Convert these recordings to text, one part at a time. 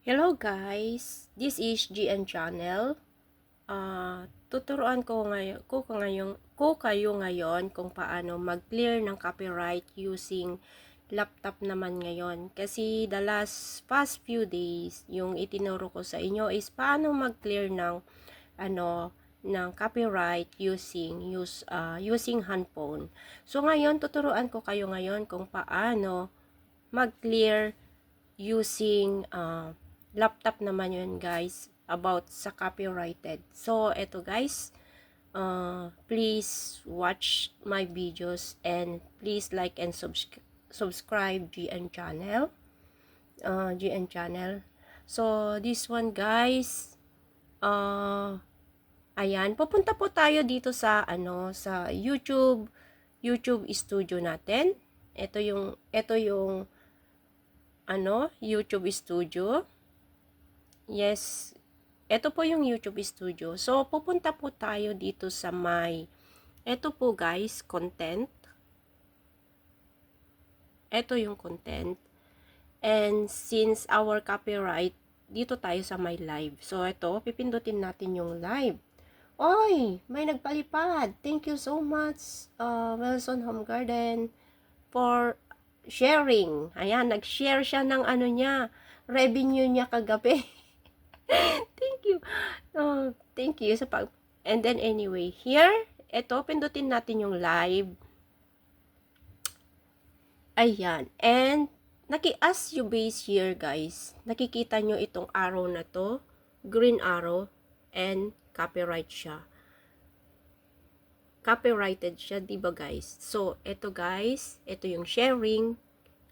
Hello guys, this is GN channel. Tuturuan ko kayo ngayon kung paano mag-clear ng copyright using laptop naman ngayon. Kasi the past few days, yung itinuro ko sa inyo is paano mag-clear ng ng copyright using handphone. So ngayon tuturuan ko kayo ngayon kung paano mag-clear using laptop naman yun guys, about sa copyrighted. So eto guys, please watch my videos and please like and subscribe GN channel. So this one guys, ayan, pupunta po tayo dito sa sa YouTube studio natin. Ito yung YouTube studio. Yes, ito po yung YouTube studio. So, pupunta po tayo dito sa ito po guys, content. Ito yung content. And since our copyright, dito tayo sa my live. So, ito, pipindutin natin yung live. Oy, may nagpalipad. Thank you so much, Wilson Home Garden, for sharing. Ayan, nag-share siya ng revenue niya kagabi. Thank you. Thank you sa And then anyway, here, eto, pindutin natin yung live. Ayan. And, as you base here, guys, nakikita nyo itong arrow na to, green arrow, and copyright siya. Copyrighted siya, diba guys? So, eto guys, ito yung sharing.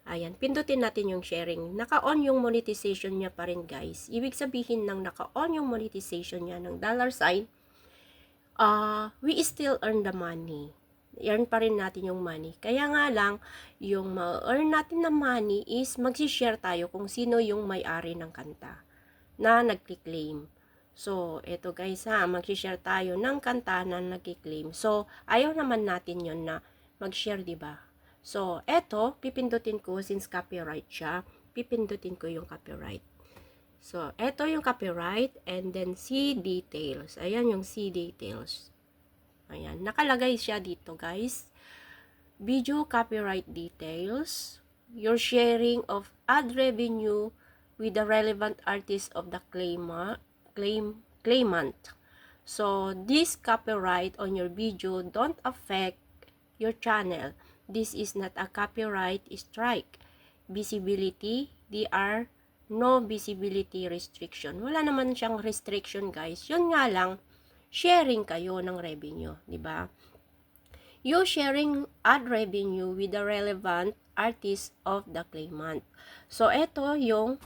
Ayan, pindutin natin yung sharing. Naka-on yung monetization niya pa rin guys. Ibig sabihin ng naka-on yung monetization niya ng $sign, we still earn the money. Earn pa rin natin yung money. Kaya nga lang, yung ma-earn natin na money is magsishare tayo kung sino yung may-ari ng kanta na nag-claim. So, eto guys magsishare tayo ng kanta na nag-claim. So, ayaw naman natin yon na mag-share, diba? So, eto, pipindutin ko, since copyright siya, pipindutin ko yung copyright. So, eto yung copyright, and then see details. Ayan yung see details. Ayan, nakalagay siya dito guys. Video copyright details. Your sharing of ad revenue with the relevant artist of the claimant. So, this copyright on your video don't affect your channel. This is not a copyright strike. Visibility, there are no visibility restriction. Wala naman siyang restriction guys. Yun nga lang, sharing kayo ng revenue, di ba? You sharing ad revenue with the relevant artist of the claimant. So, ito yung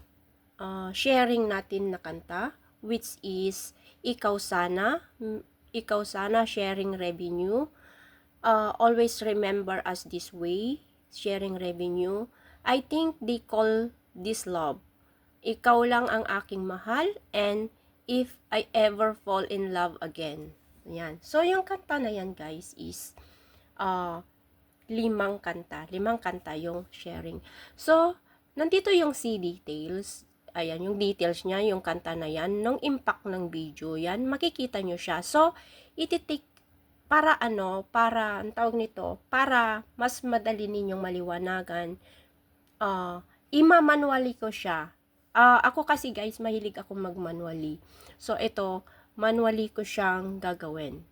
sharing natin na kanta, which is Ikaw Sana sharing revenue. Always remember us this way, sharing revenue. I think they call this love. Ikaw lang ang aking mahal, and if I ever fall in love again. Yan. So, yung kanta na yan, guys, is 5 kanta. 5 kanta yung sharing. So, nandito yung C details. Ayan, yung details niya, yung kanta na yan, nung impact ng video, yan, makikita nyo siya. So, ititik, para ang tawag nito, para mas madali ninyong maliwanagan, ima-manually ko siya. Ako kasi guys, mahilig ako mag-manually. So, ito, manually ko siyang gagawin.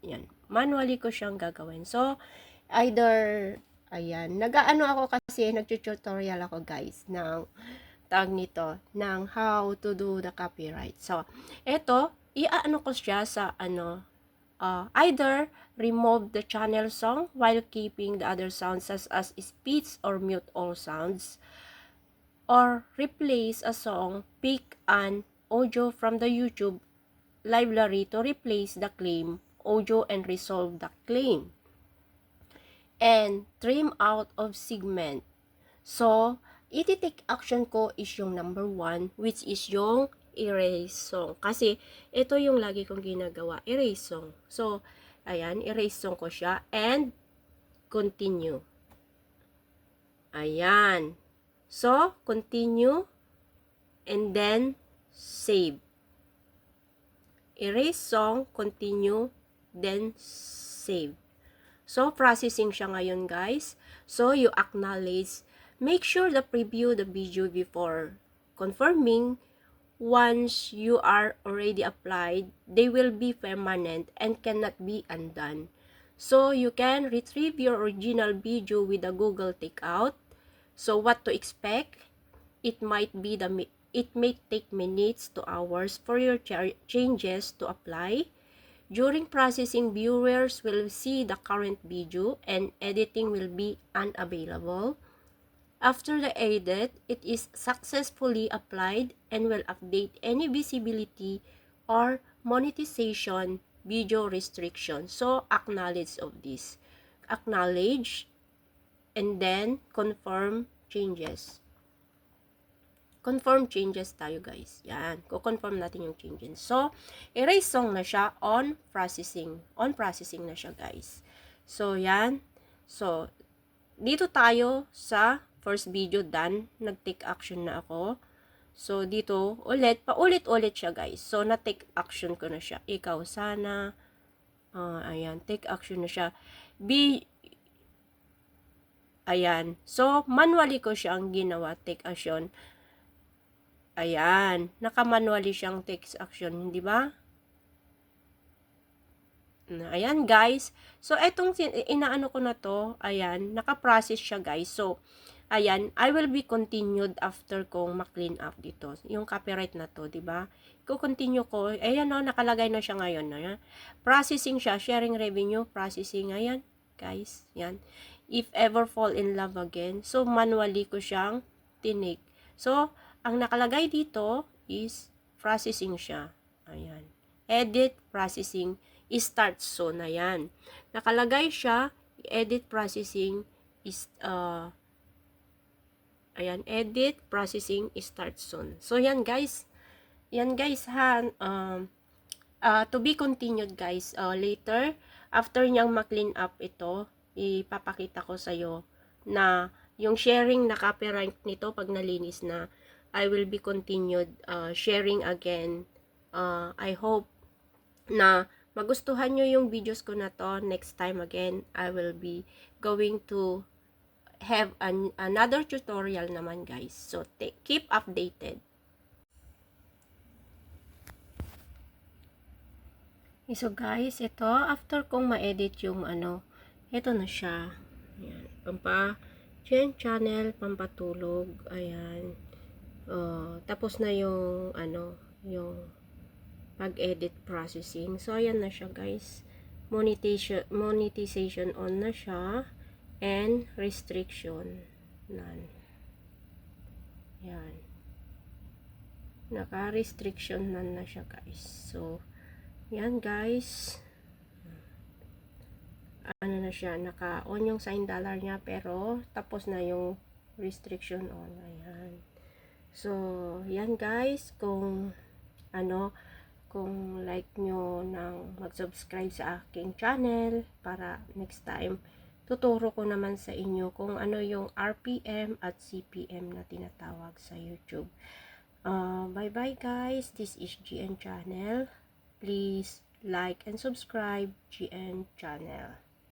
Yan, manually ko siyang gagawin. So, either, ayan, ako kasi, nag-tutorial ako guys, ng tawag nito, ng how to do the copyright. So, ito, iaano ko siya sa either remove the channel song while keeping the other sounds such as speech or mute all sounds, or replace a song, pick an audio from the YouTube library to replace the claim audio and resolve the claim, and trim out of segment. So, iti-take action ko is yung number 1, which is yung erase song. Kasi, ito yung lagi kong ginagawa, erase song. So, ayan, erase song ko siya, and continue. Ayan. So, continue. and then save. Erase song, continue, then save. So, processing siya ngayon, guys. So, you acknowledge. Make sure to preview the video before confirming. Once you are already applied, they will be permanent and cannot be undone. So, you can retrieve your original video with a Google Takeout. So, what to expect? It may take minutes to hours for your changes to apply. During processing, viewers will see the current video and editing will be unavailable. After the edit, it is successfully applied and will update any visibility or monetization video restriction. So, acknowledge of this. Acknowledge and then confirm changes. Confirm changes tayo, guys. Yan. Ko-confirm natin yung changes. So, erase song na siya on processing. On processing na siya, guys. So, yan. So, dito tayo sa first video done. Nag-take action na ako. So, dito, paulit-ulit siya, guys. So, na-take action ko na siya. Ikaw sana. Ayan, take action na siya. Ayan. So, manually ko siyang ginawa, take action. Ayan, naka-manually siyang text action, hindi ba? Ayan, guys. So, etong inaano ko na to, ayan, naka-process siya, guys. So, ayan, I will be continued after kong ma-clean up dito. Yung copyright na to, di ba? Ko-continue ko. Ayan, no, nakalagay na siya ngayon. No? Processing siya, sharing revenue, processing. Ayan, guys. Yan. If ever fall in love again. So, manually ko siyang tinik. So, ang nakalagay dito is processing siya. Ayan. Edit, processing, start soon. Ayan. Nakalagay siya, edit, processing, is, ayan, edit, processing, start soon. So, yan guys. Yan guys ha. To be continued guys. Later, after niyang ma-clean up ito, ipapakita ko sa'yo na yung sharing na copyright nito pag nalinis na, I will be continued sharing again. I hope na magustuhan nyo yung videos ko na to. Next time again, I will be going to have another tutorial naman guys. So, keep updated. So guys, ito, after kong ma-edit yung ito na siya. Ayan, channel, pampatulog, ayan. Tapos na yung yung pag-edit processing. So ayan na siya guys. Monetization on na siya and restriction none. Yan. Naka-restriction none na siya guys. So yan guys. Ano na siya, naka-on yung sign dollar niya pero tapos na yung restriction on. Ayan. So, yan guys, kung like nyo nang mag-subscribe sa aking channel para next time, tuturo ko naman sa inyo kung ano yung RPM at CPM na tinatawag sa YouTube. Bye-bye guys, this is GN Channel. Please like and subscribe GN Channel.